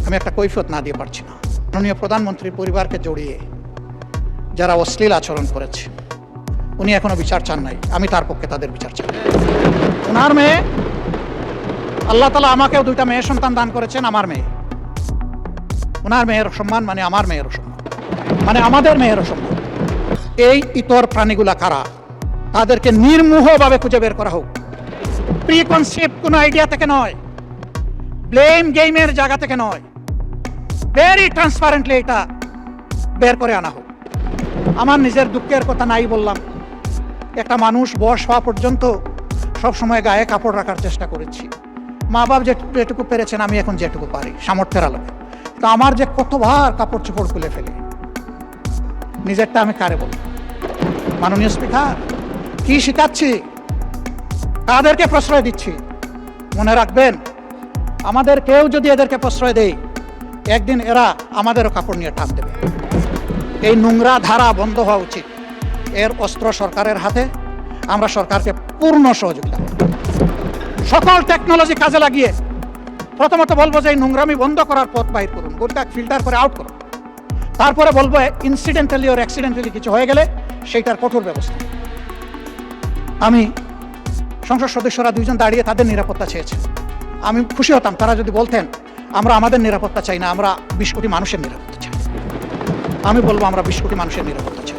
আমি একটা কৈফিয়ত না দিয়ে পারছি না। মাননীয় প্রধানমন্ত্রীর পরিবারকে জড়িয়ে যারা অশ্লীল আচরণ করেছে, উনি এখনো বিচার চান নাই, আমি তার পক্ষে তাদের বিচার চাই। ওনার মেয়ে, আল্লাহ তাআলা আমাকেও 2টা মেয়ে সন্তান দান করেছেন, আমার মেয়ে। ওনার মেয়ের সম্মান মানে আমার মেয়েরও সম্মান, মানে আমাদের মেয়েরও সম্মান। এই ইতর প্রাণীগুলা কারা, তাদেরকে নির্মোহভাবে খুঁজে বের করা হোক। প্রিকনসেপ্ট কোনো আইডিয়া থেকে নয়, ব্লেম গেমের জায়গা থেকে নয়, ভেরি ট্রান্সপারেন্টলি এটা বের করে আনা হোক। আমার নিজের দুঃখের কথা নাই বললাম, একটা মানুষ বয়স হওয়া পর্যন্ত সবসময় গায়ে কাপড় রাখার চেষ্টা করেছি। মা বাপ যেটুকু পেরেছেন, আমি এখন যেটুকু পারি সামর্থ্যের আলোকে। তো আমার যে কতবার কাপড় চোপড় খুলে ফেলে, নিজেরটা আমি কারে বলব? মাননীয় স্পিকার, কি শিখাচ্ছি, কাদেরকে প্রশ্রয় দিচ্ছি? মনে রাখবেন, আমাদের কেউ যদি এদেরকে প্রশ্রয় দেয়, একদিন এরা আমাদেরও কাপড় নিয়ে টান দেবে। এই নোংরা ধারা বন্ধ হওয়া উচিত। এর অস্ত্র সরকারের হাতে, আমরা সরকারকে পূর্ণ সহযোগিতা করব। সকল টেকনোলজি কাজে লাগিয়ে প্রথমত বলবো যে এই নোংরামি বন্ধ করার পথ বাইর করুন, গোটা ফিল্টার করে আউট করুন। তারপরে বলবো ইনসিডেন্টালি ওর অ্যাক্সিডেন্টালি কিছু হয়ে গেলে সেইটার কঠোর ব্যবস্থা। আমি সংসদ সদস্যরা 2 জন দাঁড়িয়ে তাদের নিরাপত্তা চেয়েছেন, আমি খুশি হতাম তারা যদি বলতেন আমরা আমাদের নিরাপত্তা চাই না, আমরা 20 কোটি মানুষের নিরাপত্তা চাই। আমি বলবো আমরা 20 কোটি মানুষের নিরাপত্তা চাই।